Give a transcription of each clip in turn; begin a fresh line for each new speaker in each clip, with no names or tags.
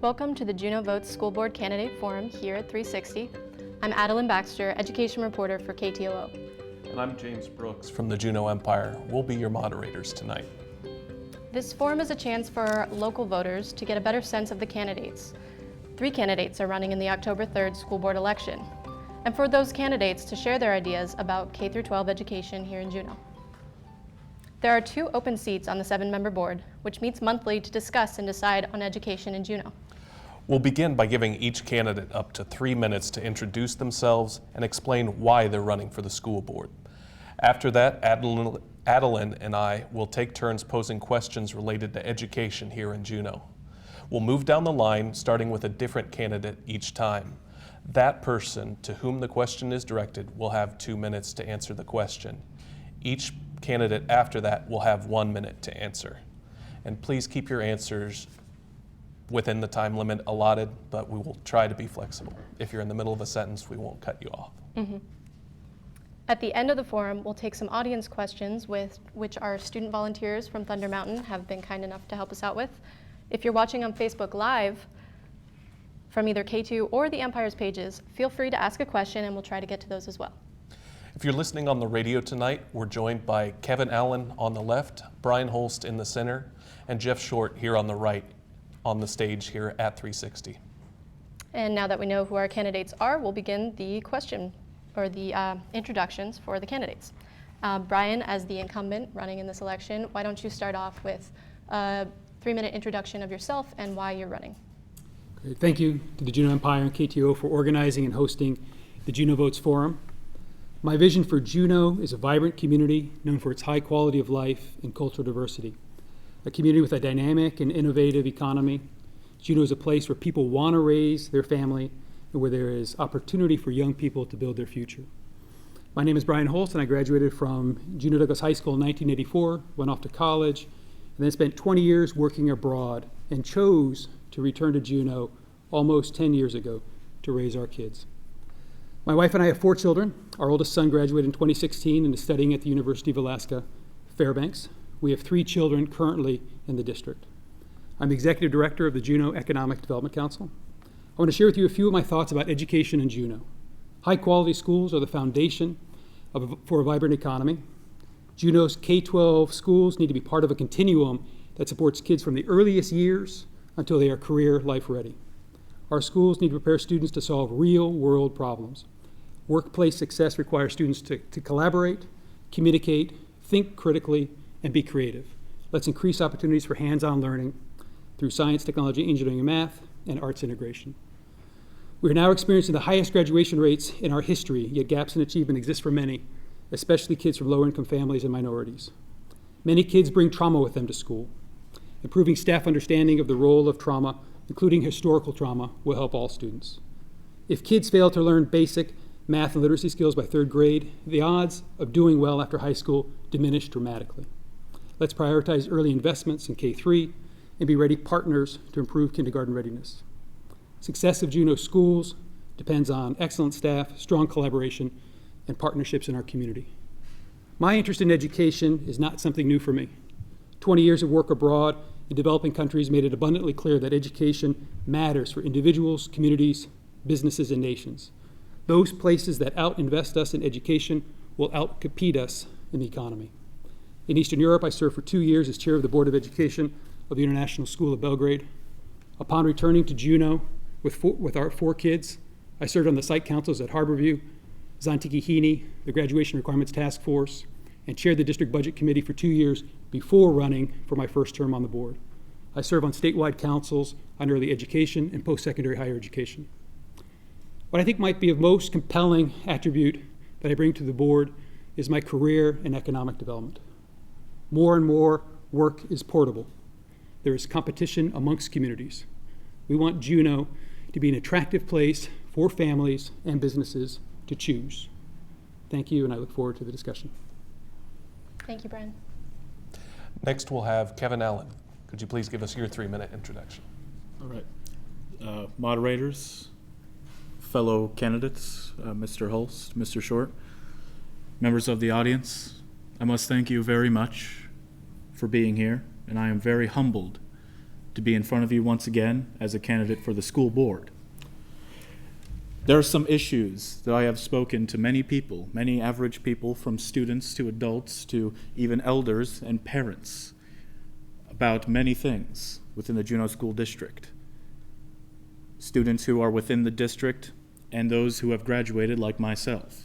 Welcome to the Juneau Votes School Board Candidate Forum here at 360. I'm Adeline Baxter, Education Reporter for KTOO.
And I'm James Brooks from the Juneau Empire. We'll be your moderators tonight.
This forum is a chance for local voters to get a better sense of the candidates. 3 candidates are running in the October 3rd school board election, and for those candidates to share their ideas about K-12 education here in Juneau. There are 2 open seats on the 7-member board, which meets monthly to discuss and decide on education in Juneau.
We'll begin by giving each candidate up to 3 minutes to introduce themselves and explain why they're running for the school board. After that, Adeline and I will take turns posing questions related to education here in Juneau. We'll move down the line, starting with a different candidate each time. That person to whom the question is directed will have 2 minutes to answer the question. Each candidate after that will have 1 minute to answer. And please keep your answers within the time limit allotted, but we will try to be flexible. If you're in the middle of a sentence, we won't cut you off.
At the end of the forum, we'll take some audience questions with which our student volunteers from Thunder Mountain have been kind enough to help us out with. If you're watching on Facebook Live from either KTOO or the Empire's pages, feel free to ask a question and we'll try to get to those as well.
If you're listening on the radio tonight, we're joined by Kevin Allen on the left, Brian Holst in the center, and Jeff Short here on the right on the stage here at 360.
And now that we know who our candidates are, we'll begin the question or the introductions for the candidates. Brian, as the incumbent running in this election, why don't you start off with a 3-minute introduction of yourself and why you're running?
Great. Thank you to the Juneau Empire and KTOO for organizing and hosting the Juneau Votes Forum. My vision for Juneau is a vibrant community known for its high quality of life and cultural diversity. A community with a dynamic and innovative economy. Juneau is a place where people want to raise their family and where there is opportunity for young people to build their future. My name is Brian Holst, and I graduated from Juneau Douglas High School in 1984, went off to college, and then spent 20 years working abroad and chose to return to Juneau almost 10 years ago to raise our kids. My wife and I have 4 children. Our oldest son graduated in 2016 and is studying at the University of Alaska, Fairbanks. We have 3 children currently in the district. I'm the executive director of the Juneau Economic Development Council. I want to share with you a few of my thoughts about education in Juneau. High quality schools are the foundation for a vibrant economy. Juneau's K-12 schools need to be part of a continuum that supports kids from the earliest years until they are career life ready. Our schools need to prepare students to solve real world problems. Workplace success requires students to collaborate, communicate, think critically, and be creative. Let's increase opportunities for hands-on learning through science, technology, engineering, and math, and arts integration. We are now experiencing the highest graduation rates in our history, yet gaps in achievement exist for many, especially kids from lower-income families and minorities. Many kids bring trauma with them to school. Improving staff understanding of the role of trauma, including historical trauma, will help all students. If kids fail to learn basic math and literacy skills by 3rd grade, the odds of doing well after high school diminish dramatically. Let's prioritize early investments in K-3 and be ready partners to improve kindergarten readiness. Success of Juneau schools depends on excellent staff, strong collaboration, and partnerships in our community. My interest in education is not something new for me. 20 years of work abroad in developing countries made it abundantly clear that education matters for individuals, communities, businesses, and nations. Those places that out-invest us in education will out-compete us in the economy. In Eastern Europe, I served for 2 years as chair of the Board of Education of the International School of Belgrade. Upon returning to Juneau with our 4 kids, I served on the site councils at Harborview, Zontikihini, the Graduation Requirements Task Force, and chaired the District Budget Committee for 2 years before running for my first term on the board. I serve on statewide councils on early education and post-secondary higher education. What I think might be of most compelling attribute that I bring to the board is my career in economic development. More and more work is portable. There is competition amongst communities. We want Juneau to be an attractive place for families and businesses to choose. Thank you, and I look forward to the discussion.
Thank you, Brian.
Next, we'll have Kevin Allen. Could you please give us your 3-minute introduction?
All right. Moderators, fellow candidates, Mr. Holst, Mr. Short, members of the audience, I must thank you very much for being here, and I am very humbled to be in front of you once again as a candidate for the school board. There are some issues that I have spoken to many people, many average people, from students to adults to even elders and parents, about many things within the Juneau School District. Students who are within the district and those who have graduated like myself.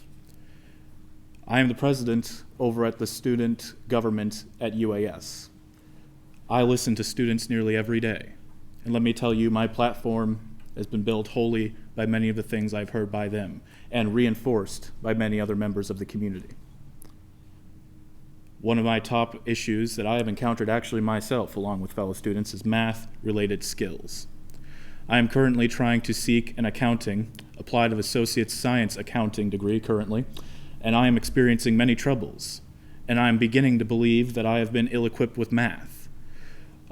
I am the president over at the student government at UAS. I listen to students nearly every day. And let me tell you, my platform has been built wholly by many of the things I've heard by them and reinforced by many other members of the community. One of my top issues that I have encountered actually myself along with fellow students is math-related skills. I am currently trying to seek an accounting, applied of associate science accounting degree currently, and I am experiencing many troubles, and I am beginning to believe that I have been ill-equipped with math.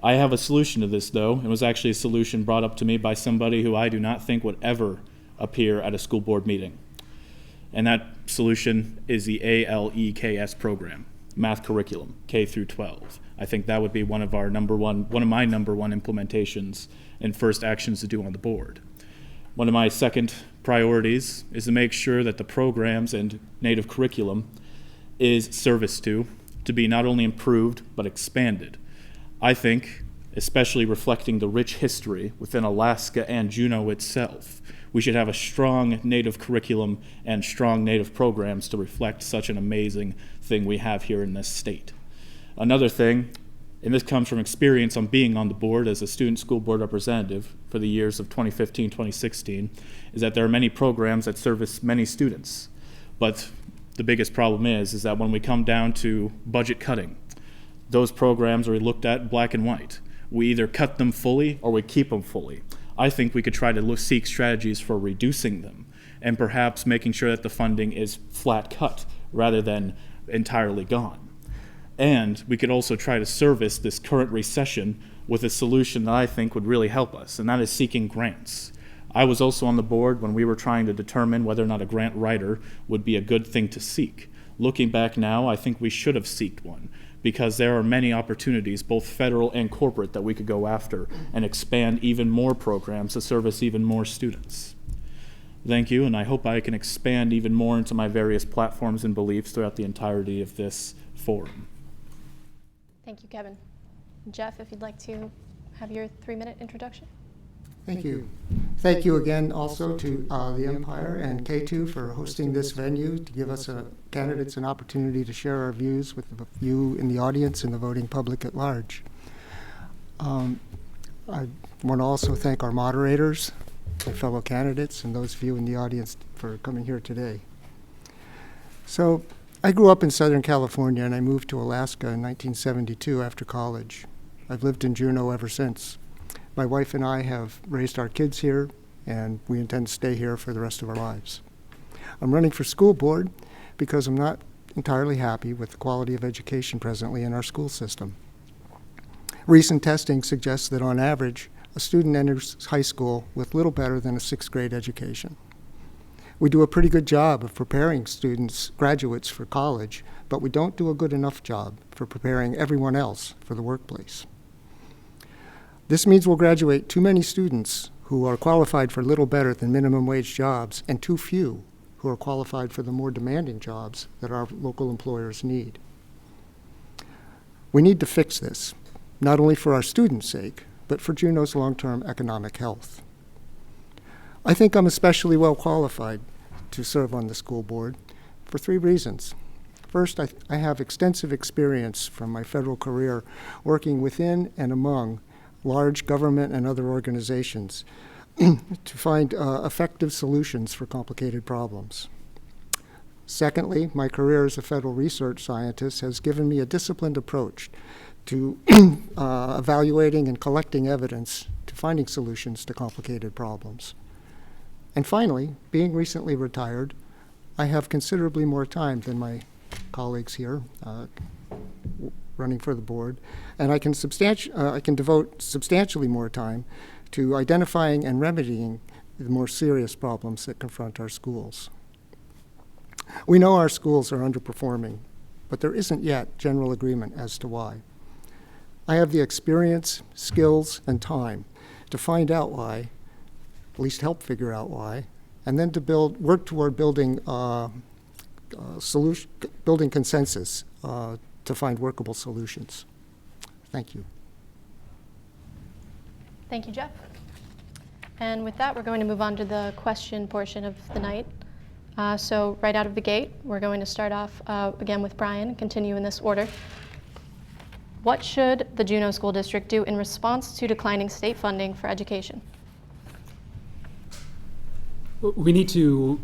I have a solution to this, though. It was actually a solution brought up to me by somebody who I do not think would ever appear at a school board meeting. And that solution is the ALEKS program, math curriculum, K through 12. I think that would be one of my number one implementations and first actions to do on the board. One of my second priorities is to make sure that the programs and native curriculum is serviced to be not only improved, but expanded. I think, especially reflecting the rich history within Alaska and Juneau itself, we should have a strong native curriculum and strong native programs to reflect such an amazing thing we have here in this state. Another thing, and this comes from experience on being on the board as a student school board representative for the years of 2015-2016, is that there are many programs that service many students. But the biggest problem is that when we come down to budget cutting, those programs are looked at black and white. We either cut them fully or we keep them fully. I think we could try to seek strategies for reducing them and perhaps making sure that the funding is flat cut rather than entirely gone. And we could also try to service this current recession with a solution that I think would really help us, and that is seeking grants. I was also on the board when we were trying to determine whether or not a grant writer would be a good thing to seek. Looking back now, I think we should have sought one, because there are many opportunities, both federal and corporate, that we could go after and expand even more programs to service even more students. Thank you, and I hope I can expand even more into my various platforms and beliefs throughout the entirety of this forum.
Thank you, Kevin. Jeff, if you'd like to have your 3-minute introduction.
Thank you. Thank you again also to the Empire and KTOO for hosting this venue to give us candidates an opportunity to share our views with you in the audience and the voting public at large. I want to also thank our moderators, my fellow candidates, and those of you in the audience for coming here today. So, I grew up in Southern California and I moved to Alaska in 1972 after college. I've lived in Juneau ever since. My wife and I have raised our kids here and we intend to stay here for the rest of our lives. I'm running for school board because I'm not entirely happy with the quality of education presently in our school system. Recent testing suggests that on average, a student enters high school with little better than a 6th grade education. We do a pretty good job of preparing graduates for college, but we don't do a good enough job for preparing everyone else for the workplace. This means we'll graduate too many students who are qualified for little better than minimum wage jobs and too few who are qualified for the more demanding jobs that our local employers need. We need to fix this, not only for our students' sake, but for Juneau's long-term economic health. I think I'm especially well qualified to serve on the school board for 3 reasons. First, I have extensive experience from my federal career working within and among large government and other organizations to find effective solutions for complicated problems. Secondly, my career as a federal research scientist has given me a disciplined approach to evaluating and collecting evidence to finding solutions to complicated problems. And finally, being recently retired, I have considerably more time than my colleagues here running for the board, and I can devote substantially more time to identifying and remedying the more serious problems that confront our schools. We know our schools are underperforming, but there isn't yet general agreement as to why. I have the experience, skills, and time to find out why, at least help figure out why, and then to work toward building building consensus to find workable solutions. Thank you.
Thank you, Jeff. And with that, we're going to move on to the question portion of the night. So right out of the gate, we're going to start off again with Brian, continue in this order. What should the Juneau School District do in response to declining state funding for education?
We need to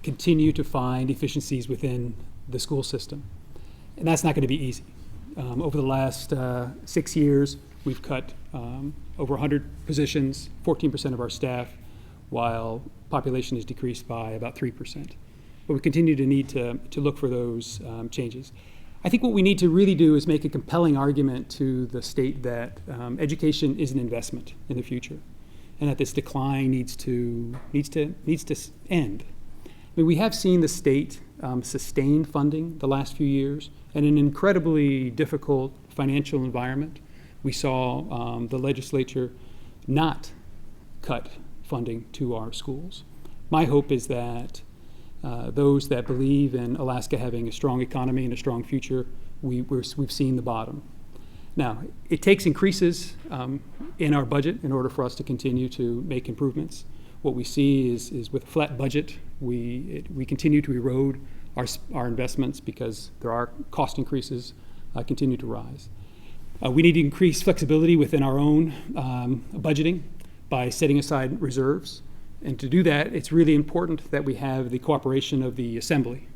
continue to find efficiencies within the school system, and that's not going to be easy. Over the last 6 years, we've cut over 100 positions, 14% of our staff, while population has decreased by about 3%. But we continue to need to look for those changes. I think what we need to really do is make a compelling argument to the state that education is an investment in the future, and that this decline needs to end. I mean, we have seen the state sustain funding the last few years in an incredibly difficult financial environment. We saw the legislature not cut funding to our schools. My hope is that those that believe in Alaska having a strong economy and a strong future, we've seen the bottom. Now, it takes increases in our budget in order for us to continue to make improvements. What we see is with a flat budget, we continue to erode our investments because there are cost increases continue to rise. We need to increase flexibility within our own budgeting by setting aside reserves. And to do that, it's really important that we have the cooperation of the Assembly.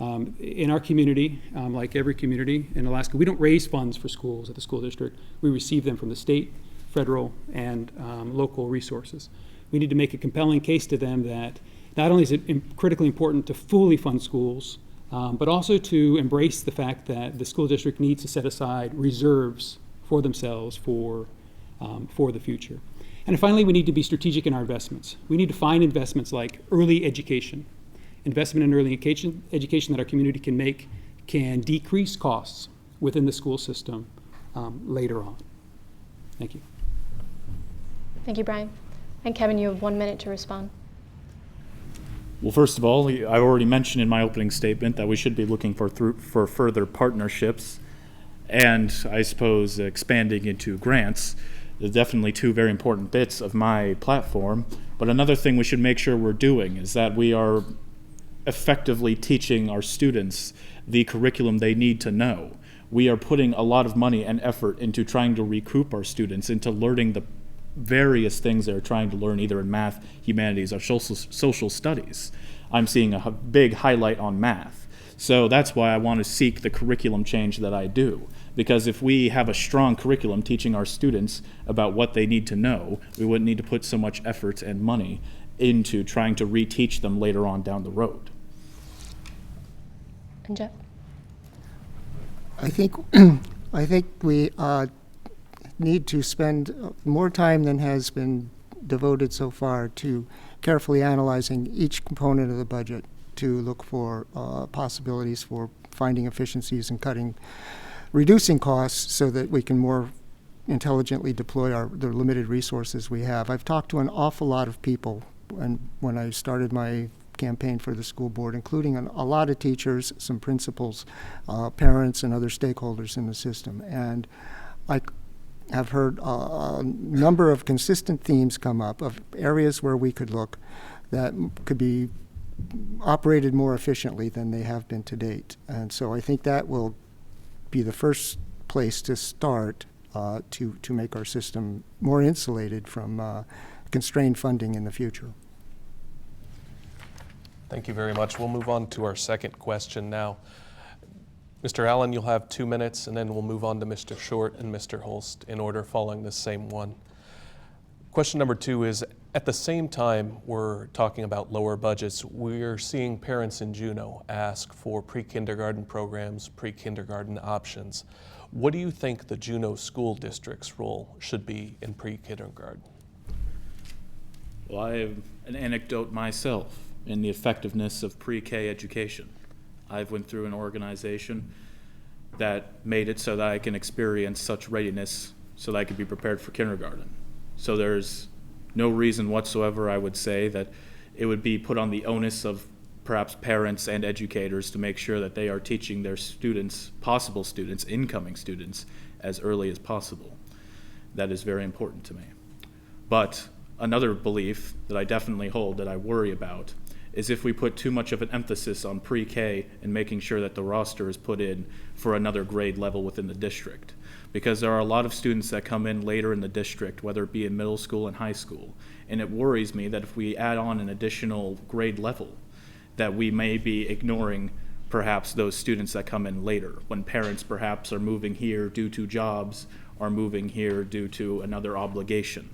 In our community, like every community in Alaska, we don't raise funds for schools at the school district. We receive them from the state, federal, and local resources. We need to make a compelling case to them that not only is it critically important to fully fund schools, but also to embrace the fact that the school district needs to set aside reserves for themselves for the future. And finally, we need to be strategic in our investments. We need to find investments like early education. Investment in early education that our community can make can decrease costs within the school system later on. Thank you.
Thank you, Brian. And Kevin, you have 1 minute to respond.
Well, first of all, I already mentioned in my opening statement that we should be looking for further partnerships and, I suppose, expanding into grants. There's definitely two very important bits of my platform. But another thing we should make sure we're doing is that we are effectively teaching our students the curriculum they need to know. We are putting a lot of money and effort into trying to recoup our students into learning the various things they're trying to learn, either in math, humanities, or social studies. I'm seeing a big highlight on math. So that's why I want to seek the curriculum change that I do. Because if we have a strong curriculum teaching our students about what they need to know, we wouldn't need to put so much effort and money into trying to reteach them later on down the road.
And Jeff?
I think we need to spend more time than has been devoted so far to carefully analyzing each component of the budget to look for possibilities for finding efficiencies and reducing costs so that we can more intelligently deploy the limited resources we have. I've talked to an awful lot of people when I started my campaign for the school board, including a lot of teachers, some principals, parents, and other stakeholders in the system. And I have heard a number of consistent themes come up of areas where we could look that could be operated more efficiently than they have been to date. And so I think that will be the first place to start to make our system more insulated from constrained funding in the future.
Thank you very much. We'll move on to our second question now. Mr. Allen, you'll have 2 minutes, and then we'll move on to Mr. Short and Mr. Holst in order following the same one. Question number 2 is, at the same time we're talking about lower budgets, we're seeing parents in Juneau ask for pre-kindergarten programs, pre-kindergarten options. What do you think the Juneau School District's role should be in pre-kindergarten?
Well, I have an anecdote myself in the effectiveness of pre-K education. I've went through an organization that made it so that I can experience such readiness so that I could be prepared for kindergarten. So there's no reason whatsoever, I would say, that it would be put on the onus of perhaps parents and educators to make sure that they are teaching their students, possible students, incoming students, as early as possible. That is very important to me. But another belief that I definitely hold, that I worry about, is if we put too much of an emphasis on pre-K and making sure that the roster is put in for another grade level within the district. Because there are a lot of students that come in later in the district, whether it be in middle school and high school. And it worries me that if we add on an additional grade level, that we may be ignoring perhaps those students that come in later, when parents perhaps are moving here due to jobs, or moving here due to another obligation.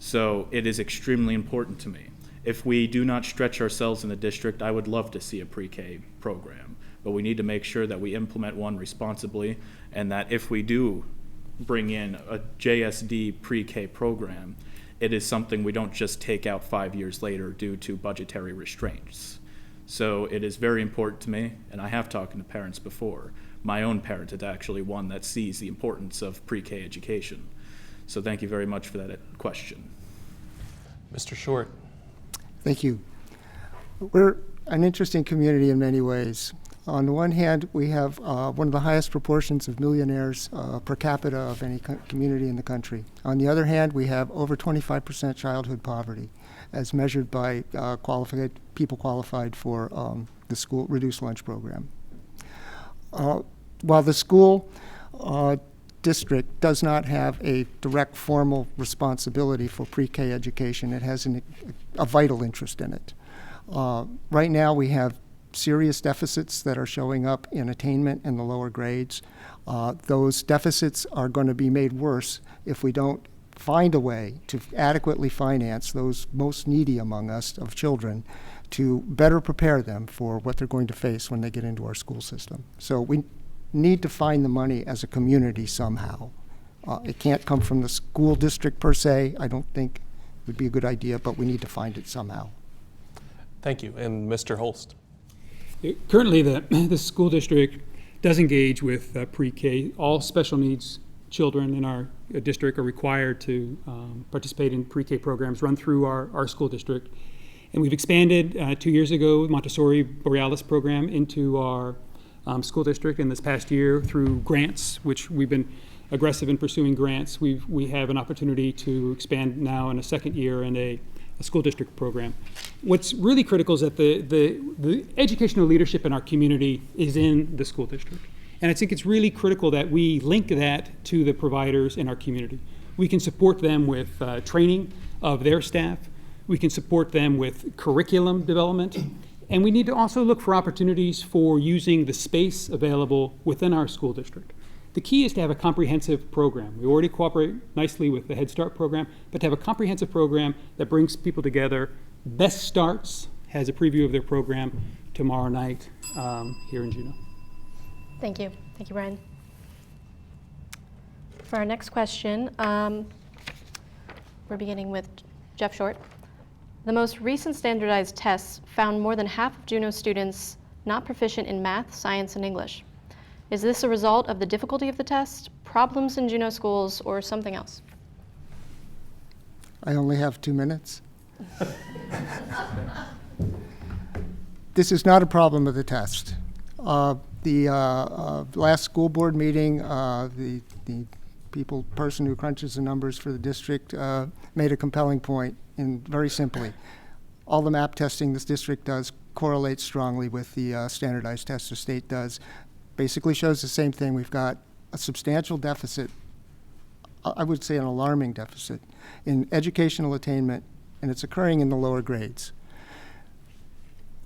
So it is extremely important to me. If we do not stretch ourselves in the district, I would love to see a pre-K program, but we need to make sure that we implement one responsibly, and that if we do bring in a JSD pre-K program, it is something we don't just take out 5 years later due to budgetary restraints. So it is very important to me, and I have talked to parents before. My own parent is actually one that sees the importance of pre-K education. So thank you very much for that question.
Mr. Short.
Thank you. We're an interesting community in many ways. On the one hand, we have one of the highest proportions of millionaires per capita of any community in the country. On the other hand, we have over 25% childhood poverty, as measured by people qualified for the school reduced lunch program. While the school district does not have a direct formal responsibility for pre-K education, it has a vital interest in it. Right now we have serious deficits that are showing up in attainment in the lower grades. Those deficits are going to be made worse if we don't find a way to adequately finance those most needy among us of children to better prepare them for what they're going to face when they get into our school system. So we need to find the money as a community somehow. It can't come from the school district per se. I don't think it would be a good idea, but we need to find it somehow.
Thank you. And Mr. Holst.
Currently, the school district does engage with pre-K. All special needs children in our district are required to participate in pre-K programs run through our school district. And we've expanded 2 years ago the Montessori Borealis program into our school district. And this past year, through grants, which we've been aggressive in pursuing grants, we have an opportunity to expand now in a second year in a school district program. What's really critical is that the educational leadership in our community is in the school district. And I think it's really critical that we link that to the providers in our community. We can support them with training of their staff. We can support them with curriculum development. And we need to also look for opportunities for using the space available within our school district. The key is to have a comprehensive program. We already cooperate nicely with the Head Start program, but to have a comprehensive program that brings people together. Best Starts has a preview of their program tomorrow night here in Juneau.
Thank you. Thank you, Brian. For our next question, we're beginning with Jeff Short. The most recent standardized tests found more than half of Juneau students not proficient in math, science, and English. Is this a result of the difficulty of the test, problems in Juneau schools, or something else?
I only have 2 minutes. This is not a problem of the test. The last school board meeting, the person who crunches the numbers for the district made a compelling point, and very simply, all the MAP testing this district does correlates strongly with the standardized test the state does. Basically shows the same thing. We've got a substantial deficit, I would say an alarming deficit, in educational attainment, and it's occurring in the lower grades.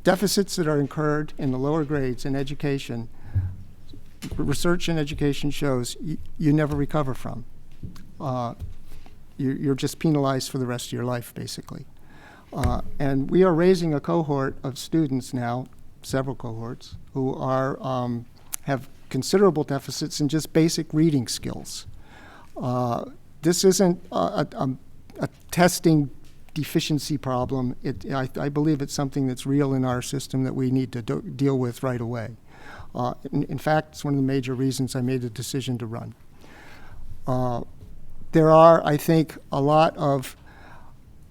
Deficits that are incurred in the lower grades in education, research in education shows you never recover from. You're just penalized for the rest of your life, basically. And we are raising a cohort of students now, several cohorts, who are have considerable deficits in just basic reading skills. This isn't a testing deficiency problem. I believe it's something that's real in our system that we need to deal with right away. In fact, it's one of the major reasons I made the decision to run. There are, I think, a lot of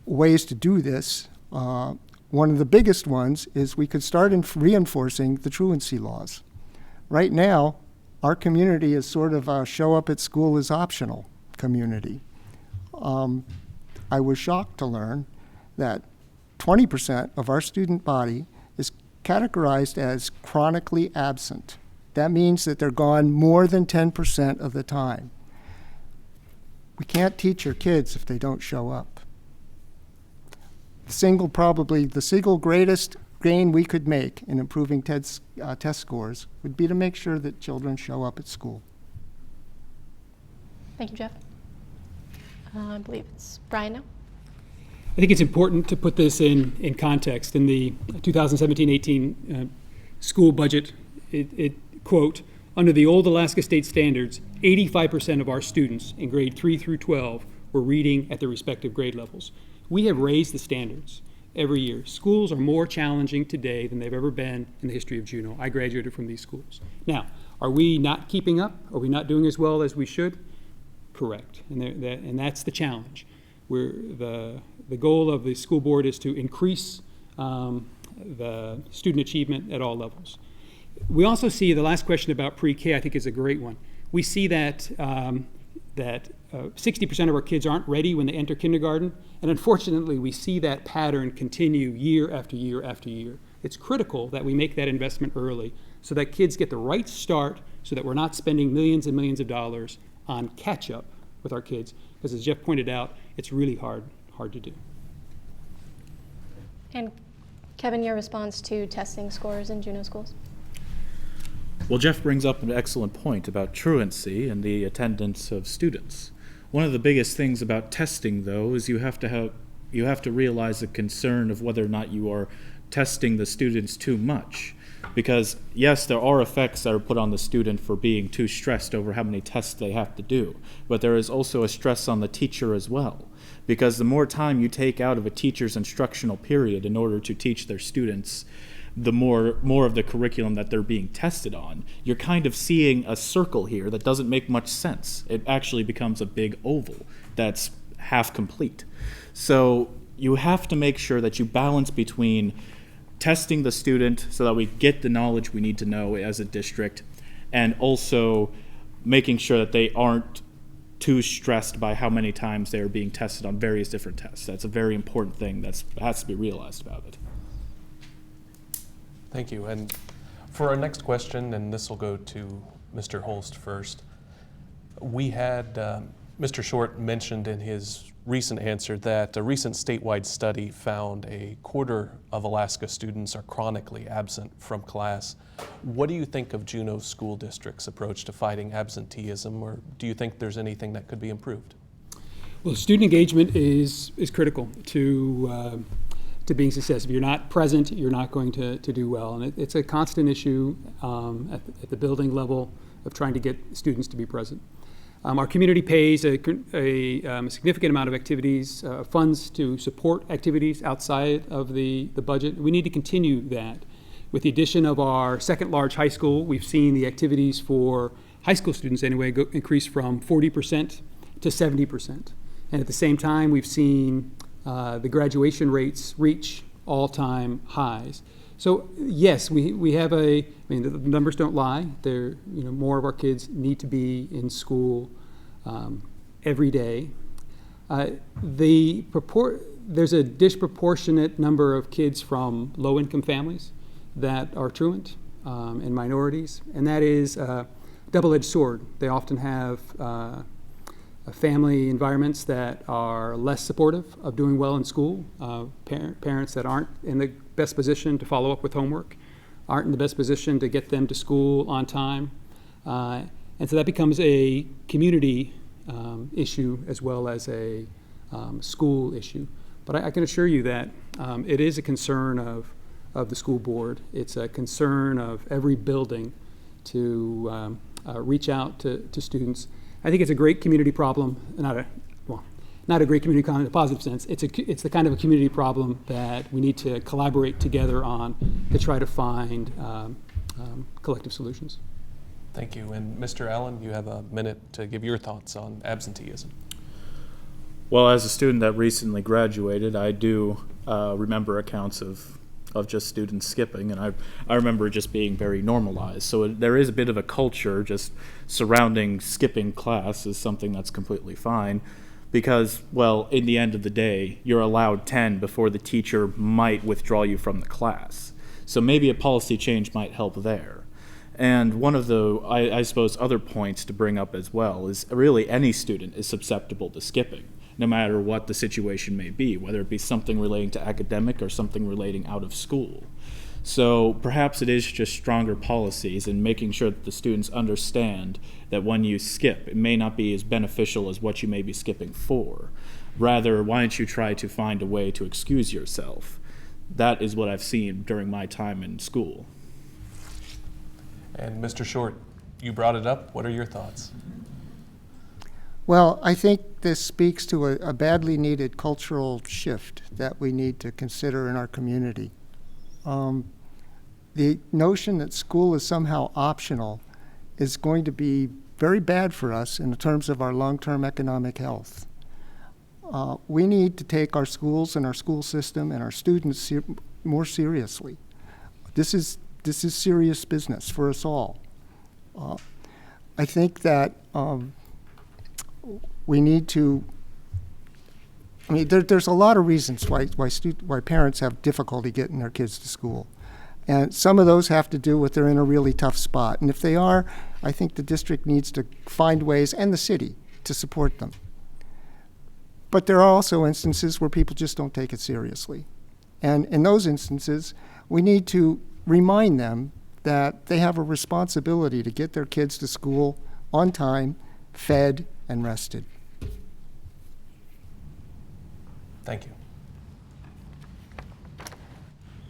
ways to do this. One of the biggest ones is we could start reinforcing the truancy laws. Right now, our community is sort of a show up at school is optional community. I was shocked to learn that 20% of our student body is categorized as chronically absent. That means that they're gone more than 10% of the time. We can't teach your kids if they don't show up. The single greatest gain we could make in improving test scores would be to make sure that children show up at school.
Thank you, Jeff. I believe it's Brian now.
I think it's important to put this in context. In the 2017-18 school budget, it quote, under the old Alaska State standards, 85% of our students in grade 3 through 12 were reading at their respective grade levels. We have raised the standards every year. Schools are more challenging today than they've ever been in the history of Juneau. I graduated from these schools. Now, are we not keeping up? Are we not doing as well as we should? Correct, and that's the challenge. The goal of the school board is to increase the student achievement at all levels. We also see the last question about pre-K, I think, is a great one. We see that 60% of our kids aren't ready when they enter kindergarten, and unfortunately, we see that pattern continue year after year after year. It's critical that we make that investment early so that kids get the right start, so that we're not spending millions and millions of dollars on catch-up with our kids, because as Jeff pointed out, it's really hard to do.
And Kevin, your response to testing scores in Juneau schools?
Well, Jeff brings up an excellent point about truancy and the attendance of students. One of the biggest things about testing, though, is you have to realize the concern of whether or not you are testing the students too much. Because, yes, there are effects that are put on the student for being too stressed over how many tests they have to do, but there is also a stress on the teacher as well. Because the more time you take out of a teacher's instructional period in order to teach their students, the more of the curriculum that they're being tested on, you're kind of seeing a circle here that doesn't make much sense. It actually becomes a big oval that's half complete. So you have to make sure that you balance between testing the student so that we get the knowledge we need to know as a district, and also making sure that they aren't too stressed by how many times they are being tested on various different tests. That's a very important thing that has to be realized about it.
Thank you. And for our next question, and this will go to Mr. Holst first, we had Mr. Short mentioned in his recent answer that a recent statewide study found a quarter of Alaska students are chronically absent from class. What do you think of Juneau School District's approach to fighting absenteeism, or do you think there's anything that could be improved?
Well, student engagement is critical to being successful. If you're not present, you're not going to do well. And it's a constant issue at the building level of trying to get students to be present. Our community pays a significant amount of activities, funds to support activities outside of the budget. We need to continue that. With the addition of our second large high school, we've seen the activities for high school students anyway increase from 40% to 70%. And at the same time, we've seen the graduation rates reach all-time highs. So yes, we have the numbers don't lie. More of our kids need to be in school every day. There's a disproportionate number of kids from low-income families that are truant and minorities, and that is a double-edged sword. They often have family environments that are less supportive of doing well in school, parents that aren't in the best position to follow up with homework, aren't in the best position to get them to school on time. And so that becomes a community issue as well as a school issue. But I can assure you that it is a concern of the school board. It's a concern of every building to reach out to students. I think it's a great community problem, not a great community problem in a positive sense. It's the kind of a community problem that we need to collaborate together on to try to find collective solutions.
Thank you. And Mr. Allen, you have a minute to give your thoughts on absenteeism.
Well, as a student that recently graduated, I do remember accounts of just students skipping, and I remember it just being very normalized. So there is a bit of a culture just surrounding skipping class is something that's completely fine because, well, in the end of the day, you're allowed 10 before the teacher might withdraw you from the class. So maybe a policy change might help there. And one of the, I suppose, other points to bring up as well is really any student is susceptible to skipping, no matter what the situation may be, whether it be something relating to academic or something relating out of school. So perhaps it is just stronger policies and making sure that the students understand that when you skip, it may not be as beneficial as what you may be skipping for. Rather, why don't you try to find a way to excuse yourself? That is what I've seen during my time in school.
And Mr. Short, you brought it up. What are your thoughts?
Well, I think this speaks to a badly needed cultural shift that we need to consider in our community. The notion that school is somehow optional is going to be very bad for us in terms of our long-term economic health. We need to take our schools and our school system and our students more seriously. This is serious business for us all. I think that we need to, I mean, there's a lot of reasons why parents have difficulty getting their kids to school. And some of those have to do with they're in a really tough spot. And if they are, I think the district needs to find ways, and the city, to support them. But there are also instances where people just don't take it seriously. And in those instances, we need to remind them that they have a responsibility to get their kids to school on time, fed, and rested.
Thank you.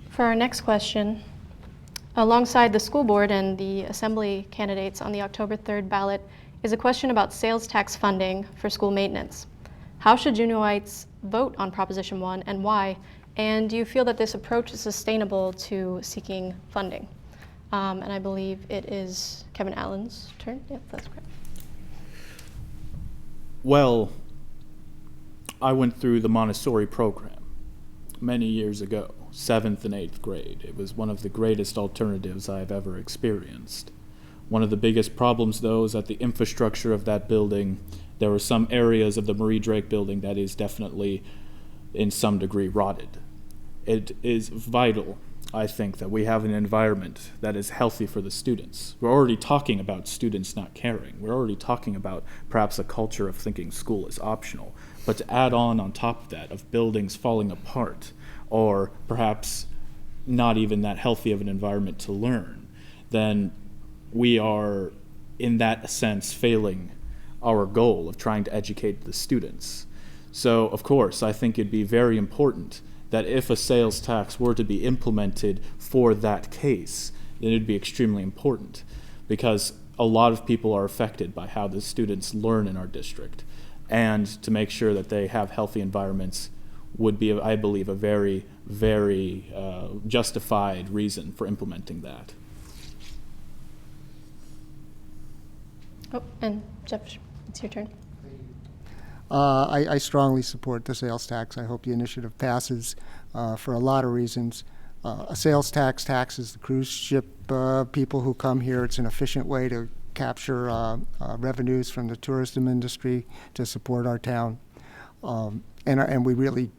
For our next question, alongside the school board and the assembly candidates on the October 3rd ballot is a question about sales tax funding for school maintenance. How should Juneauites vote on Proposition 1 and why? And do you feel that this approach is sustainable to seeking funding? And I believe it is Kevin Allen's turn. Yep, that's correct.
Well, I went through the Montessori program many years ago, 7th and 8th grade. It was one of the greatest alternatives I've ever experienced. One of the biggest problems, though, is that the infrastructure of that building, there were some areas of the Marie Drake building that is definitely, in some degree, rotted. It is vital, I think, that we have an environment that is healthy for the students. We're already talking about students not caring. We're already talking about perhaps a culture of thinking school is optional. But to add on top of that, of buildings falling apart, or perhaps not even that healthy of an environment to learn, then we are, in that sense, failing our goal of trying to educate the students. So, of course, I think it'd be very important that if a sales tax were to be implemented for that case, then it'd be extremely important because a lot of people are affected by how the students learn in our district. And to make sure that they have healthy environments would be, I believe, a very, very justified reason for implementing that.
Oh, and Jeff, it's your turn.
I strongly support the sales tax. I hope the initiative passes for a lot of reasons. A sales tax taxes the cruise ship people who come here. It's an efficient way to capture revenues from the tourism industry to support our town. And we really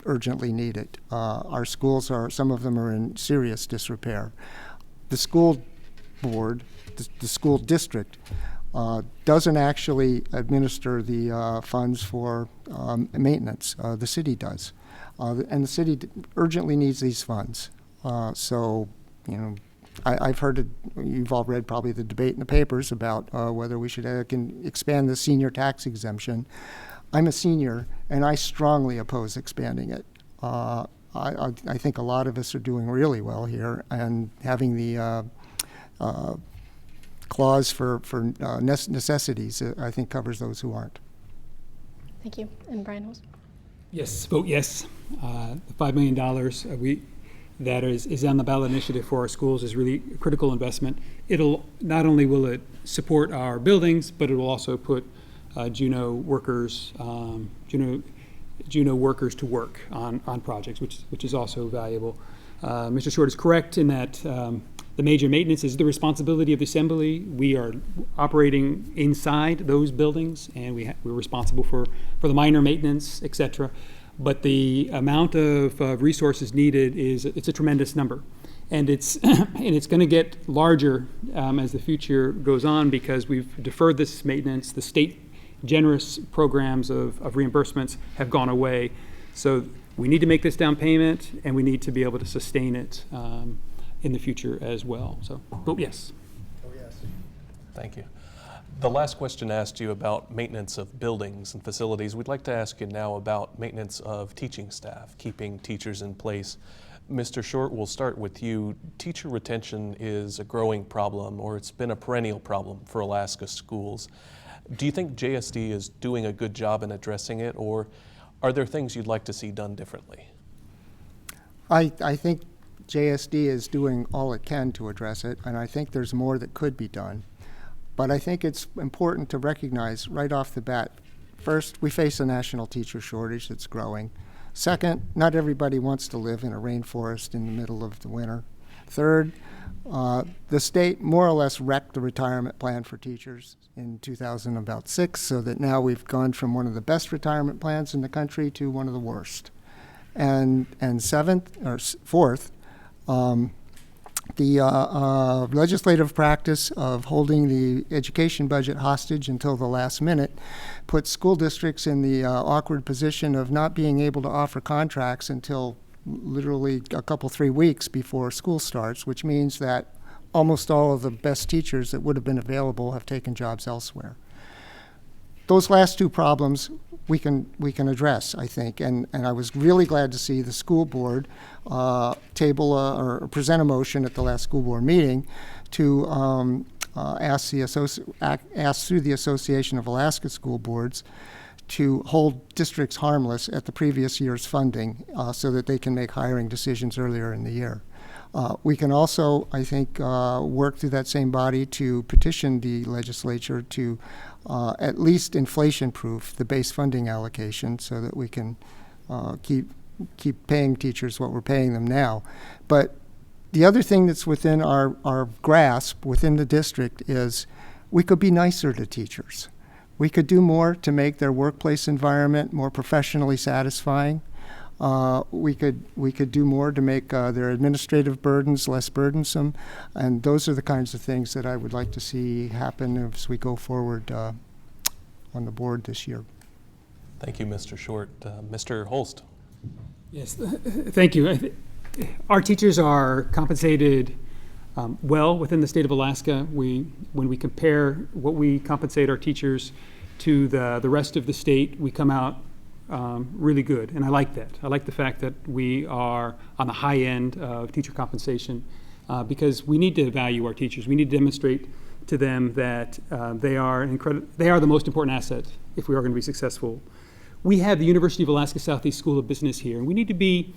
urgently need it. Our schools some of them are in serious disrepair. The school board, the school district, doesn't actually administer the funds for maintenance. The city does. And the city urgently needs these funds. So, you know, I've heard you've all read probably the debate in the papers about whether we should expand the senior tax exemption. I'm a senior, and I strongly oppose expanding it. I think a lot of us are doing really well here, and having the clause for necessities, I think, covers those who aren't.
Thank you. And Brian Holst?
Yes, vote yes. The $5 million, that is on the ballot initiative for our schools is really a critical investment. It'll not only will it support our buildings, but it will also put Juneau workers to work on projects, which is also valuable. Mr. Short is correct in that the major maintenance is the responsibility of the assembly. We are operating inside those buildings, and we're responsible for the minor maintenance, et cetera. But the amount of resources needed it's a tremendous number, and it's going to get larger as the future goes on, because we've deferred this maintenance. The state generous programs of reimbursements have gone away, so we need to make this down payment, and we need to be able to sustain it in the future as well. So, but yes.
Oh, yes.
Thank you. The last question asked you about maintenance of buildings and facilities. We'd like to ask you now about maintenance of teaching staff, keeping teachers in place. Mr. Short, we'll start with you. Teacher retention is a growing problem, or it's been a perennial problem for Alaska schools. Do you think JSD is doing a good job in addressing it, or are there things you'd like to see done differently?
I think JSD is doing all it can to address it, and I think there's more that could be done. But I think it's important to recognize right off the bat, first, we face a national teacher shortage that's growing. Second, not everybody wants to live in a rainforest in the middle of the winter. Third, the state more or less wrecked the retirement plan for teachers in 2006, so that now we've gone from one of the best retirement plans in the country to one of the worst. And fourth, the legislative practice of holding the education budget hostage until the last minute puts school districts in the awkward position of not being able to offer contracts until literally a couple, 3 weeks before school starts, which means that almost all of the best teachers that would have been available have taken jobs elsewhere. Those last two problems we can address, I think, and I was really glad to see the school board table or present a motion at the last school board meeting to ask through the Association of Alaska School Boards to hold districts harmless at the previous year's funding so that they can make hiring decisions earlier in the year. We can also, I think, work through that same body to petition the legislature to at least inflation-proof the base funding allocation so that we can keep paying teachers what we're paying them now. But the other thing that's within our grasp within the district is we could be nicer to teachers. We could do more to make their workplace environment more professionally satisfying. We could do more to make their administrative burdens less burdensome, and those are the kinds of things that I would like to see happen as we go forward on the board this year.
Thank you, Mr. Short. Mr. Holst.
Yes, thank you. Our teachers are compensated well within the state of Alaska. When we compare what we compensate our teachers to the rest of the state, we come out really good, and I like that. I like the fact that we are on the high end of teacher compensation because we need to value our teachers. We need to demonstrate to them that they are the most important asset if we are going to be successful. We have the University of Alaska Southeast School of Business here, and we need to be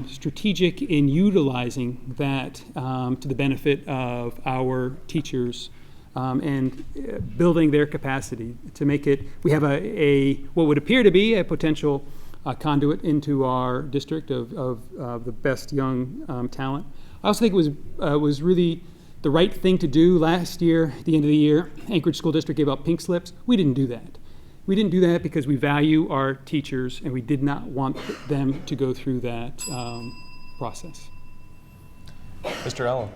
strategic in utilizing that to the benefit of our teachers and building their capacity to make it. We have a what would appear to be a potential conduit into our district of the best young talent. I also think it was really the right thing to do last year. At the end of the year, Anchorage School District gave out pink slips. We didn't do that. We didn't do that because we value our teachers and we did not want them to go through that process.
Mr. Allen.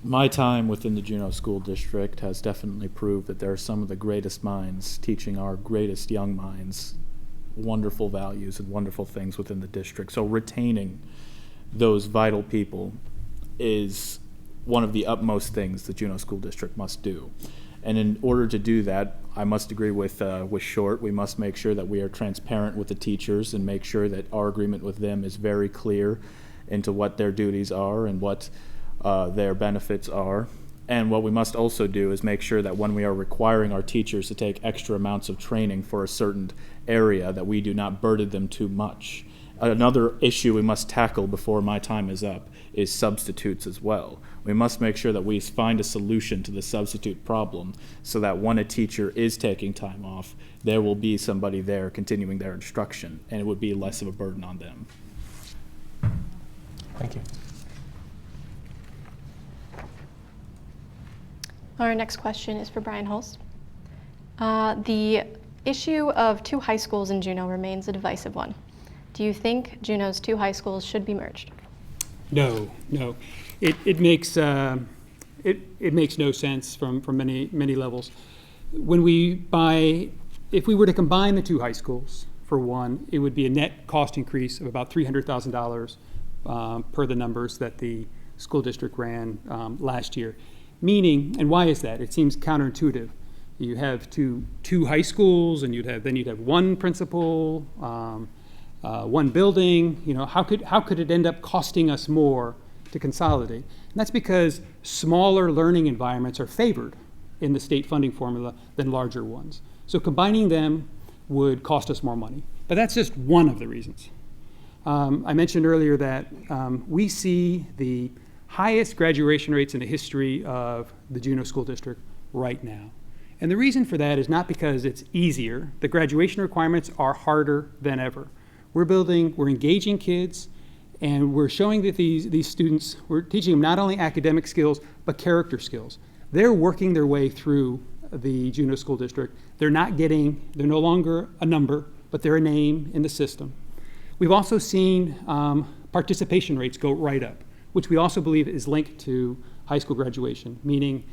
My time within the Juneau School District has definitely proved that there are some of the greatest minds teaching our greatest young minds wonderful values and wonderful things within the district. So retaining those vital people is one of the utmost things the Juneau School District must do. And in order to do that, I must agree with Short. We must make sure that we are transparent with the teachers and make sure that our agreement with them is very clear into what their duties are and what their benefits are. And what we must also do is make sure that when we are requiring our teachers to take extra amounts of training for a certain area, that we do not burden them too much Another issue we must tackle before my time is up is substitutes as well. We must make sure that we find a solution to the substitute problem so that when a teacher is taking time off, there will be somebody there continuing their instruction, and it would be less of a burden on them.
Thank you.
Our next question is for Brian Holst. The issue of two high schools in Juneau remains a divisive one. Do you think Juneau's two high schools should be merged?
No. It makes no sense from many levels. If we were to combine the two high schools, for one, it would be a net cost increase of about $300,000 per the numbers that the school district ran last year. Meaning, and why is that? It seems counterintuitive. You have two high schools, and you'd have one principal, one building. You know, how could it end up costing us more to consolidate? And that's because smaller learning environments are favored in the state funding formula than larger ones. So combining them would cost us more money. But that's just one of the reasons. I mentioned earlier that we see the highest graduation rates in the history of the Juneau School District right now. And the reason for that is not because it's easier. The graduation requirements are harder than ever. We're engaging kids, and we're showing that these students, we're teaching them not only academic skills, but character skills. They're working their way through the Juneau School District. They're no longer a number, but they're a name in the system. We've also seen participation rates go right up, which we also believe is linked to high school graduation, meaning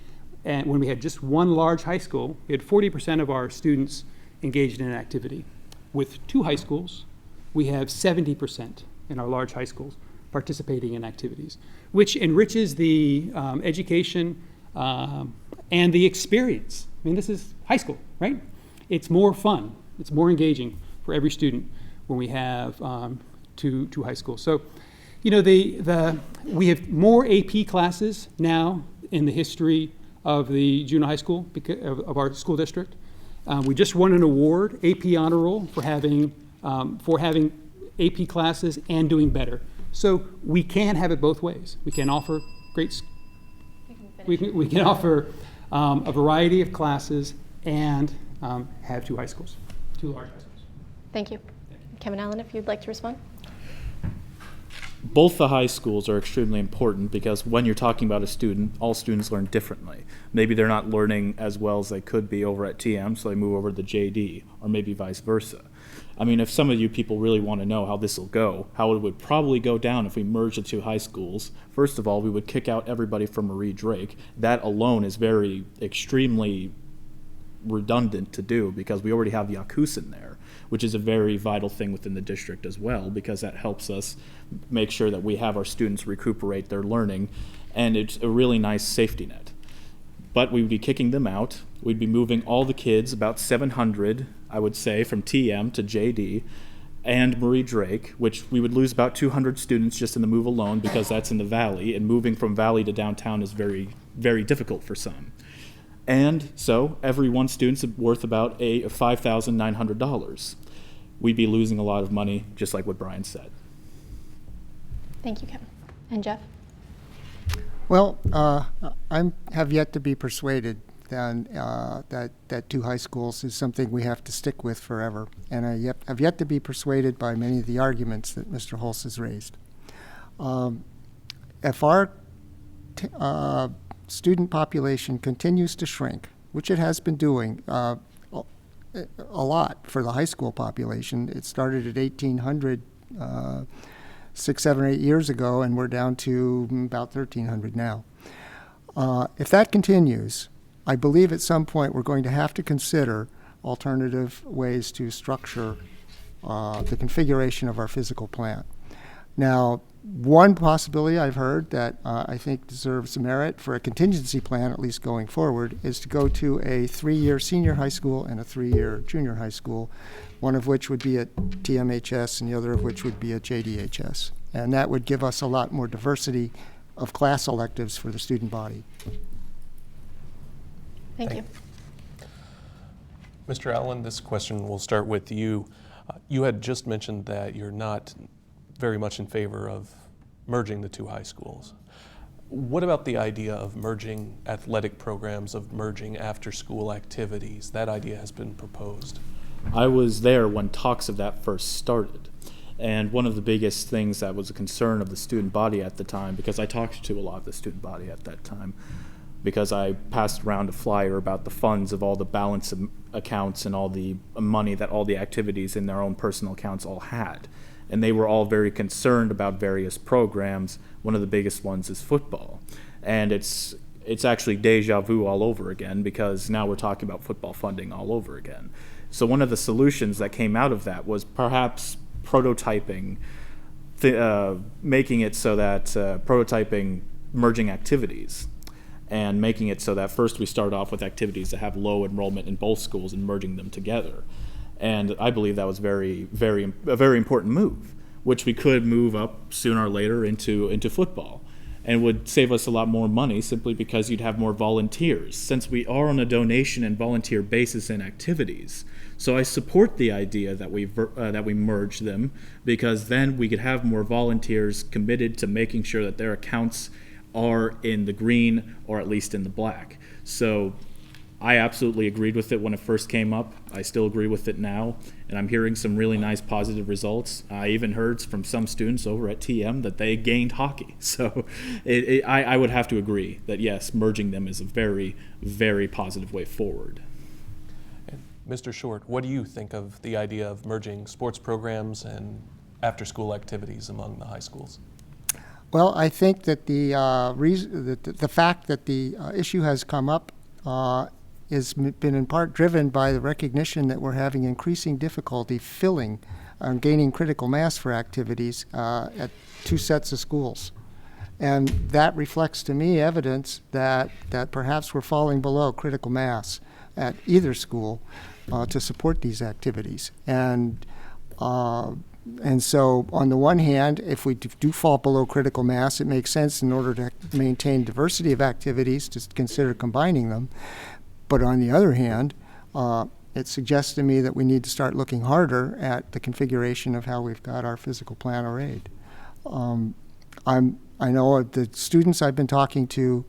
when we had just one large high school, we had 40% of our students engaged in an activity. With two high schools, we have 70% in our large high schools participating in activities, which enriches the education and the experience. I mean, this is high school, right? It's more fun, it's more engaging for every student when we have two high schools. So, you know, we have more AP classes now in the history of the Juneau High School, because of our school district. We just won an award, AP Honor Roll, for having AP classes and doing better. So we can have it both ways. We can offer we can offer a variety of classes and have two large high schools.
Thank you. Kevin Allen, if you'd like to respond.
Both the high schools are extremely important because when you're talking about a student, all students learn differently. Maybe they're not learning as well as they could be over at TM, so they move over to the JD, or maybe vice versa. I mean, if some of you people really want to know how this will go, how it would probably go down if we merged the two high schools, first of all, we would kick out everybody from Marie Drake. That alone is extremely redundant to do because we already have Yakusin there, which is a very vital thing within the district as well, because that helps us make sure that we have our students recuperate their learning, and it's a really nice safety net. But we would be kicking them out. We'd be moving all the kids, about 700, I would say, from TM to JD and Marie Drake, which we would lose about 200 students just in the move alone because that's in the valley, and moving from valley to downtown is very, very difficult for some. And so every one student's worth about $5,900. We'd be losing a lot of money, just like what Brian said.
Thank you, Kevin. And Jeff?
Well, I have yet to be persuaded that two high schools is something we have to stick with forever. And I have yet to be persuaded by many of the arguments that Mr. Holst has raised. If our student population continues to shrink, which it has been doing a lot for the high school population. It started at 1,800 6, 7, or 8 years ago, and we're down to about 1,300 now. If that continues, I believe at some point we're going to have to consider alternative ways to structure the configuration of our physical plant. Now, one possibility I've heard that I think deserves merit for a contingency plan, at least going forward, is to go to a 3-year senior high school and a 3-year junior high school, one of which would be at TMHS and the other of which would be at JDHS. And that would give us a lot more diversity of class electives for the student body.
Thank you.
Mr. Allen, this question will start with you. You had just mentioned that you're not very much in favor of merging the two high schools. What about the idea of merging athletic programs, of merging after-school activities? That idea has been proposed.
I was there when talks of that first started. And one of the biggest things that was a concern of the student body at the time, because I talked to a lot of the student body at that time, because I passed around a flyer about the funds of all the balance accounts and all the money that all the activities in their own personal accounts all had. And they were all very concerned about various programs. One of the biggest ones is football. And it's actually deja vu all over again, because now we're talking about football funding all over again. So one of the solutions that came out of that was perhaps prototyping, making it so that prototyping merging activities, and making it so that first we start off with activities that have low enrollment in both schools and merging them together. And I believe that was a very important move, which we could move up sooner or later into football, and would save us a lot more money simply because you'd have more volunteers, since we are on a donation and volunteer basis in activities. So I support the idea that we merge them, because then we could have more volunteers committed to making sure that their accounts are in the green or at least in the black. So I absolutely agreed with it when it first came up. I still agree with it now, and I'm hearing some really nice positive results. I even heard from some students over at TM that they gained hockey. So I would have to agree that yes, merging them is a very, very positive way forward.
And Mr. Short, what do you think of the idea of merging sports programs and after-school activities among the high schools?
Well, I think that the fact that the issue has come up has been in part driven by the recognition that we're having increasing difficulty filling and gaining critical mass for activities at two sets of schools. And that reflects to me evidence that perhaps we're falling below critical mass at either school to support these activities. And so on the one hand, if we do fall below critical mass, it makes sense in order to maintain diversity of activities to consider combining them. But on the other hand, it suggests to me that we need to start looking harder at the configuration of how we've got our physical plan arrayed. I know the students I've been talking to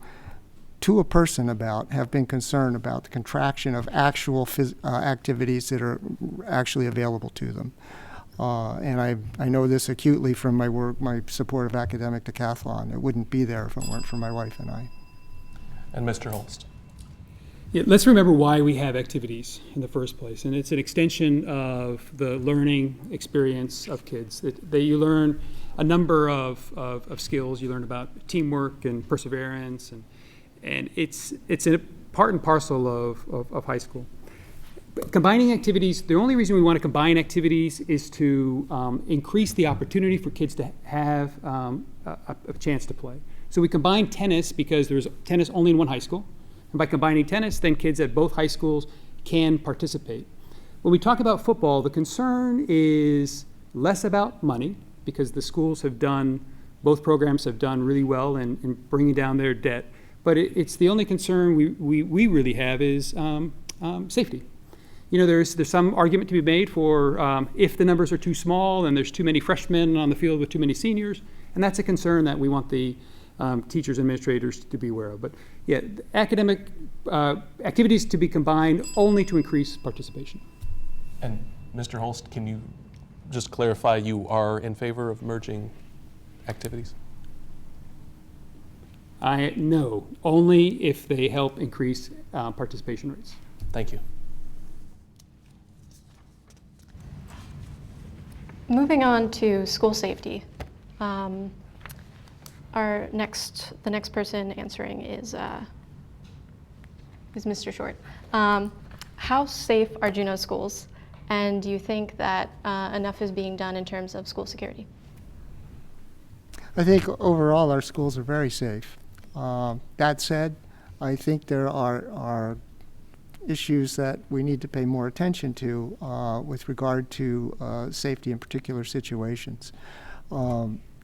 a person about have been concerned about the contraction of actual activities that are actually available to them. And I know this acutely from my work, my support of academic decathlon. It wouldn't be there if it weren't for my wife and I.
And Mr. Holst?
Yeah, let's remember why we have activities in the first place, and it's an extension of the learning experience of kids. That you learn a number of skills. You learn about teamwork and perseverance, and it's a part and parcel of high school. Combining activities, the only reason we want to combine activities is to increase the opportunity for kids to have a chance to play. So we combine tennis because there's tennis only in one high school. And by combining tennis, then kids at both high schools can participate. When we talk about football, the concern is less about money, because the schools both programs have done really well in bringing down their debt. But it's the only concern we really have is safety. You know, there's some argument to be made for if the numbers are too small and there's too many freshmen on the field with too many seniors, and that's a concern that we want the teachers and administrators to be aware of. But yeah, academic activities to be combined only to increase participation.
And Mr. Holst, can you just clarify you are in favor of merging activities?
No, only if they help increase participation rates.
Thank you.
Moving on to school safety. The next person answering is Mr. Short. How safe are Juneau schools, and do you think that enough is being done in terms of school security?
I think overall our schools are very safe. That said, I think there are issues that we need to pay more attention to with regard to safety in particular situations.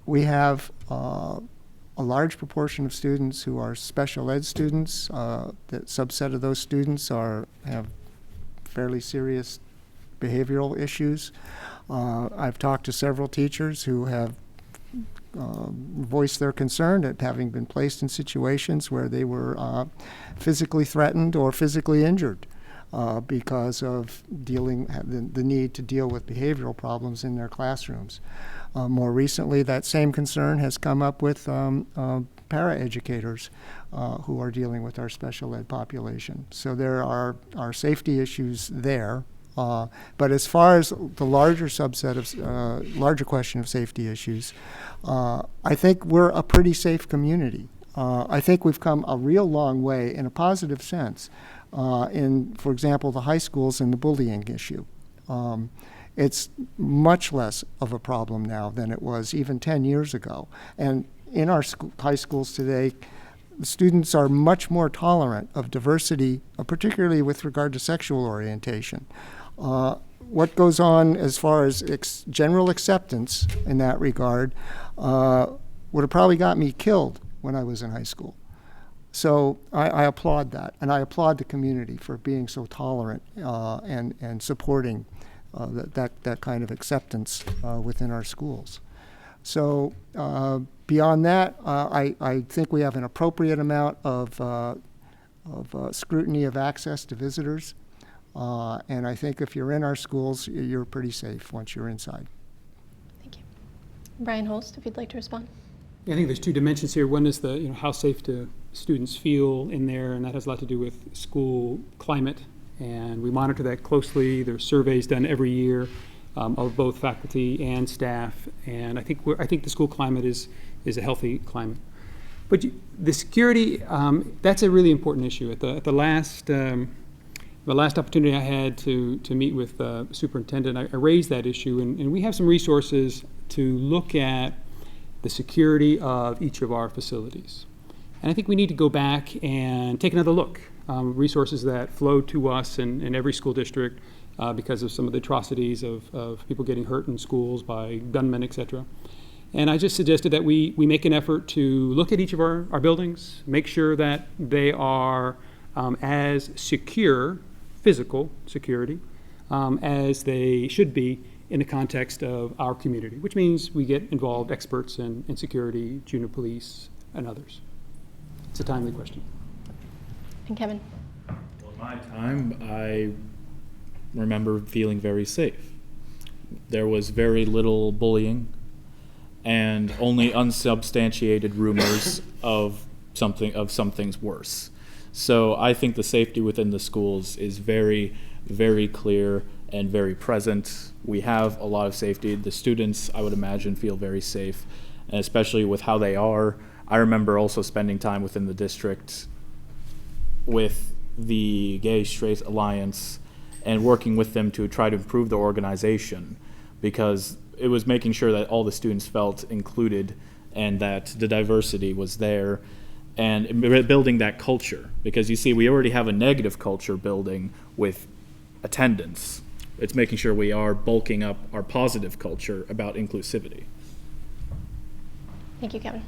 We have a large proportion of students who are special ed students. The subset of those students have fairly serious behavioral issues. I've talked to several teachers who have voiced their concern at having been placed in situations where they were physically threatened or physically injured because of the need to deal with behavioral problems in their classrooms. More recently, that same concern has come up with paraeducators who are dealing with our special ed population. So there are safety issues there. But as far as the larger subset of larger question of safety issues, I think we're a pretty safe community. I think we've come a real long way in a positive sense in, for example, the high schools and the bullying issue. It's much less of a problem now than it was even 10 years ago. And in our high schools today, the students are much more tolerant of diversity, particularly with regard to sexual orientation. What goes on as far as general acceptance in that regard would have probably got me killed when I was in high school. So I applaud that, and I applaud the community for being so tolerant and supporting that kind of acceptance within our schools. So beyond that, I think we have an appropriate amount of scrutiny of access to visitors. And I think if you're in our schools, you're pretty safe once you're inside.
Thank you. Brian Holst, if you'd like to respond.
Yeah, I think there's two dimensions here. One is the how safe do students feel in there, and that has a lot to do with school climate, and we monitor that closely. There's surveys done every year of both faculty and staff, and I think the school climate is a healthy climate. But the security, that's a really important issue. At the last opportunity I had to meet with the superintendent, I raised that issue, and we have some resources to look at the security of each of our facilities. And I think we need to go back and take another look. Resources that flow to us in every school district because of some of the atrocities of people getting hurt in schools by gunmen, et cetera. And I just suggested that we make an effort to look at each of our buildings, make sure that they are as secure, physical security, as they should be in the context of our community, which means we get involved experts in security, Juneau Police, and others. It's a timely question.
And Kevin?
Well, in my time, I remember feeling very safe. There was very little bullying and only unsubstantiated rumors of some things worse. So I think the safety within the schools is very, very clear and very present. We have a lot of safety. The students, I would imagine, feel very safe, and especially with how they are. I remember also spending time within the district with the Gay Straight Alliance and working with them to try to improve the organization, because it was making sure that all the students felt included and that the diversity was there, and building that culture. Because you see, we already have a negative culture building with attendance. It's making sure we are bulking up our positive culture about inclusivity.
Thank you, Kevin.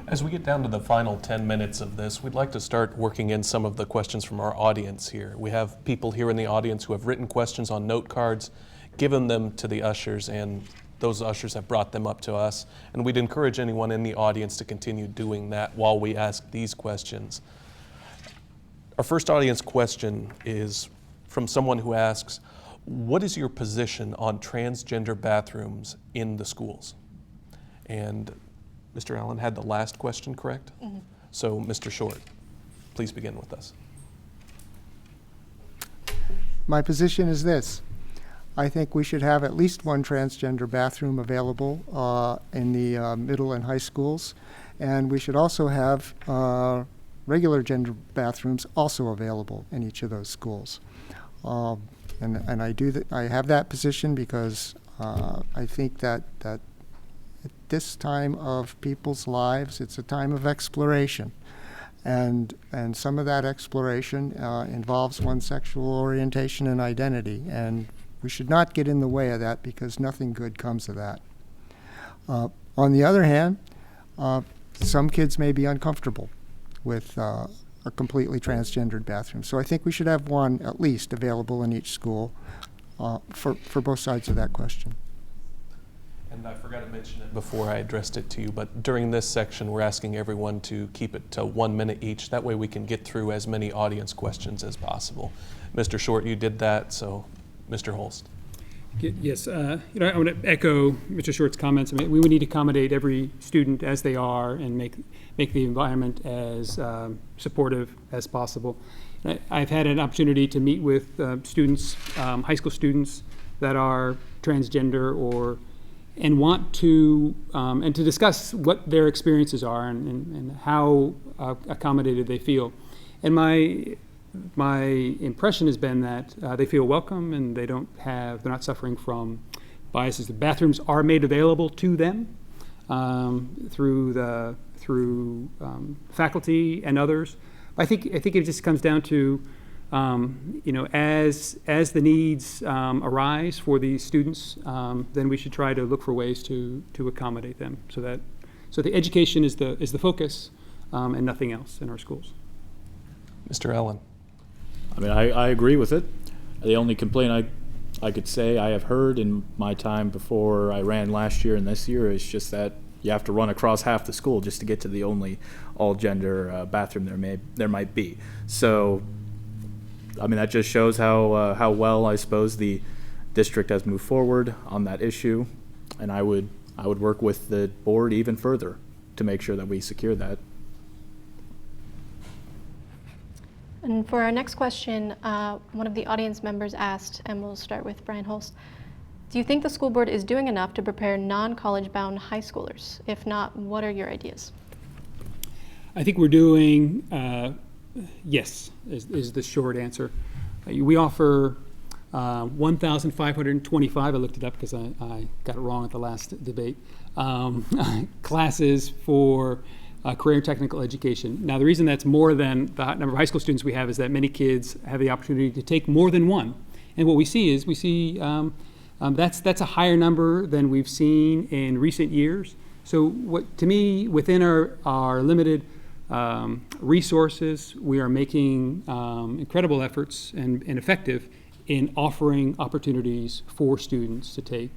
As we get down to the final 10 minutes of this, we'd like to start working in some of the questions from our audience here. We have people here in the audience who have written questions on note cards, given them to the ushers, and those ushers have brought them up to us. And we'd encourage anyone in the audience to continue doing that while we ask these questions. Our first audience question is from someone who asks, what is your position on transgender bathrooms in the schools? And Mr. Allen had the last question, correct? Mm-hmm. So, Mr. Short, please begin with us.
My position is this. I think we should have at least one transgender bathroom available in the middle and high schools, and we should also have regular gender bathrooms also available in each of those schools. And I have that position because I think that at this time of people's lives, it's a time of exploration. And some of that exploration involves one's sexual orientation and identity. And we should not get in the way of that because nothing good comes of that. On the other hand, some kids may be uncomfortable with a completely transgendered bathroom. So I think we should have one at least available in each school. for both sides of that question.
And I forgot to mention it before I addressed it to you, but during this section, we're asking everyone to keep it to 1 minute each. That way we can get through as many audience questions as possible. Mr. Short, you did that, so Mr. Holst.
Yes, I want to echo Mr. Short's comments. I mean, we would need to accommodate every student as they are and make the environment as supportive as possible. I've had an opportunity to meet with students, high school students that are transgender and want to and to discuss what their experiences are and how accommodated they feel. And my impression has been that they feel welcome and they're not suffering from biases. The bathrooms are made available to them through faculty and others. I think it just comes down to as the needs arise for these students, then we should try to look for ways to accommodate them so the education is the focus and nothing else in our schools.
Mr. Allen.
I mean, I agree with it. The only complaint I could say I have heard in my time before I ran last year and this year is just that you have to run across half the school just to get to the only all-gender bathroom there might be. So, I mean, that just shows how well I suppose the district has moved forward on that issue, and I would work with the board even further to make sure that we secure that.
And for our next question, one of the audience members asked, and we'll start with Brian Holst, do you think the school board is doing enough to prepare non-college bound high schoolers? If not, what are your ideas?
I think we're doing, yes, is the short answer. We offer 1,525, I looked it up because I got it wrong at the last debate, classes for career and technical education. Now, the reason that's more than the number of high school students we have is that many kids have the opportunity to take more than one. And what we see that's a higher number than we've seen in recent years. So to me, within our limited resources, we are making incredible efforts and effective in offering opportunities for students to take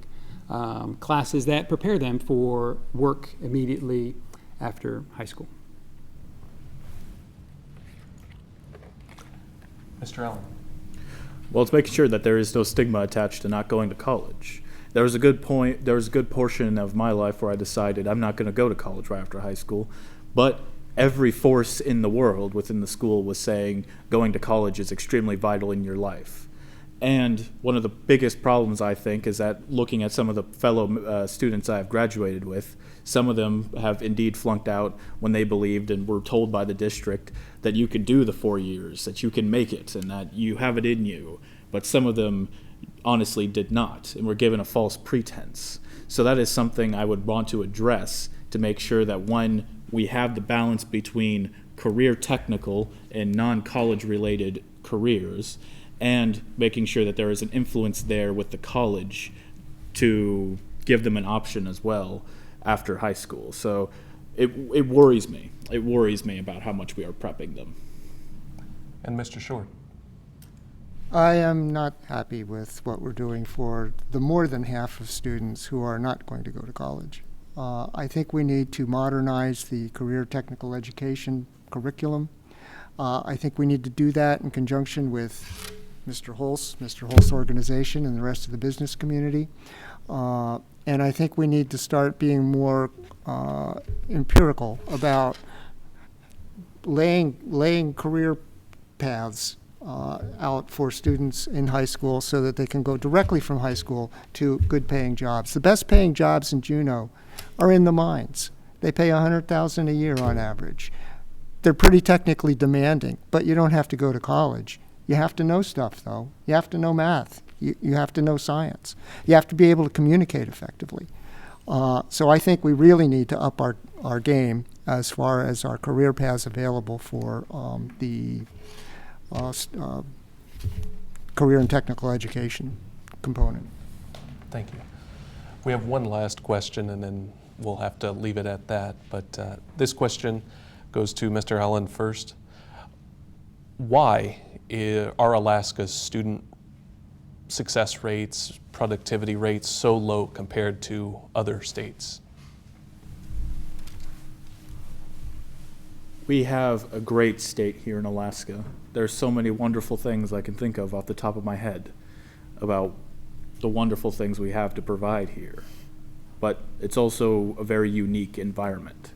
classes that prepare them for work immediately after high school.
Mr. Allen.
Well, it's making sure that there is no stigma attached to not going to college. There was a good portion of my life where I decided I'm not going to go to college right after high school, but every force in the world within the school was saying going to college is extremely vital in your life. And one of the biggest problems, I think, is that looking at some of the fellow students I've graduated with, some of them have indeed flunked out when they believed and were told by the district that you could do the 4 years, that you can make it, and that you have it in you. But some of them honestly did not, and were given a false pretense. So that is something I would want to address to make sure that, one, we have the balance between career technical and non-college related careers, and making sure that there is an influence there with the college to give them an option as well after high school. So it worries me. It worries me about how much we are prepping them.
And Mr. Short.
I am not happy with what we're doing for the more than half of students who are not going to go to college. I think we need to modernize the career technical education curriculum. I think we need to do that in conjunction with Mr. Holst's organization and the rest of the business community. And I think we need to start being more empirical about laying career paths out for students in high school so that they can go directly from high school to good paying jobs. The best paying jobs in Juneau are in the mines. They pay $100,000 a year on average. They're pretty technically demanding, but you don't have to go to college. You have to know stuff, though. You have to know math. You have to know science. You have to be able to communicate effectively. So I think we really need to up our game as far as our career paths available for the career and technical education component.
Thank you. We have one last question, and then we'll have to leave it at that. But this question goes to Mr. Allen first. Are Alaska's student success rates, productivity rates so low compared to other states?
We have a great state here in Alaska. There's so many wonderful things I can think of off the top of my head about the wonderful things we have to provide here. But it's also a very unique environment.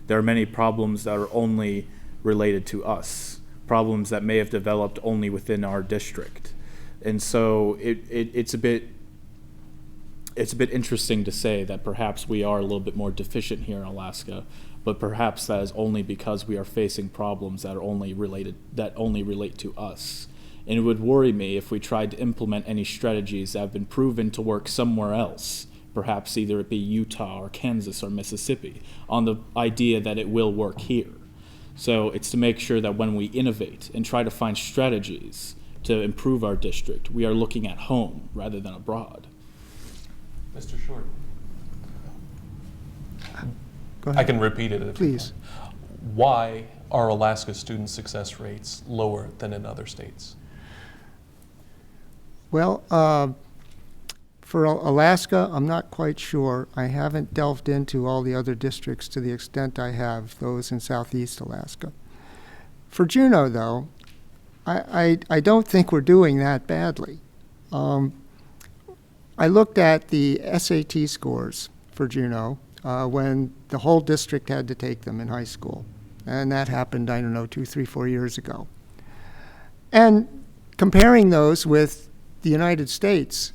There are many problems that are only related to us, problems that may have developed only within our district. And so it's a bit interesting to say that perhaps we are a little bit more deficient here in Alaska, but perhaps that is only because we are facing problems that only relate to us. And it would worry me if we tried to implement any strategies that have been proven to work somewhere else, perhaps either it be Utah or Kansas or Mississippi, on the idea that it will work here. So it's to make sure that when we innovate and try to find strategies to improve our district, we are looking at home rather than abroad.
Mr. Short.
Go ahead.
I can repeat it if you
Please.
want. Why are Alaska student success rates lower than in other states?
Well, for Alaska, I'm not quite sure. I haven't delved into all the other districts to the extent I have those in Southeast Alaska. For Juneau, though, I don't think we're doing that badly. I looked at the SAT scores for Juneau when the whole district had to take them in high school. And that happened, I don't know, 2, 3, 4 years ago. And comparing those with the United States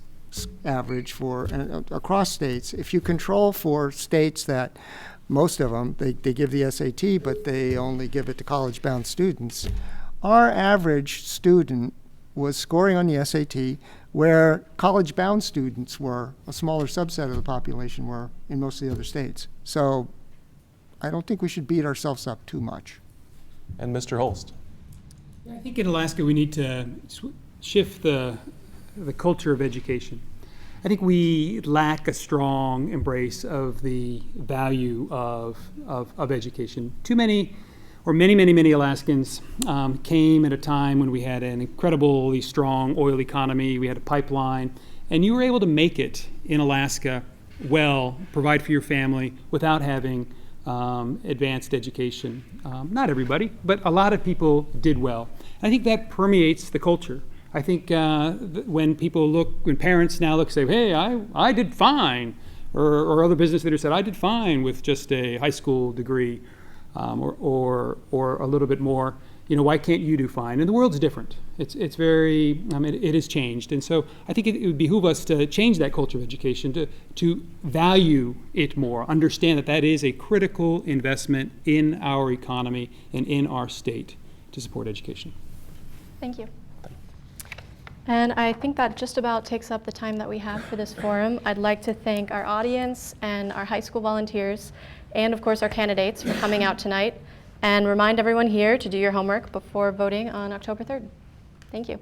average for across states, if you control for states that most of them, they give the SAT, but they only give it to college-bound students, our average student was scoring on the SAT where college-bound students were, a smaller subset of the population were in most of the other states. So I don't think we should beat ourselves up too much.
And Mr. Holst.
I think in Alaska we need to shift the culture of education. I think we lack a strong embrace of the value of education. Too many, or many Alaskans came at a time when we had an incredibly strong oil economy, we had a pipeline, and you were able to make it in Alaska well, provide for your family without having advanced education. Not everybody, but a lot of people did well. I think that permeates the culture. I think when parents now look and say, hey, I did fine, or other business leaders said, I did fine with just a high school degree, or a little bit more, why can't you do fine? And the world's different. It's very, it has changed. And so I think it would behoove us to change that culture of education, to value it more, understand that is a critical investment in our economy and in our state to support education.
Thank you. And I think that just about takes up the time that we have for this forum. I'd like to thank our audience and our high school volunteers, and of course our candidates for coming out tonight, and remind everyone here to do your homework before voting on October 3rd. Thank you.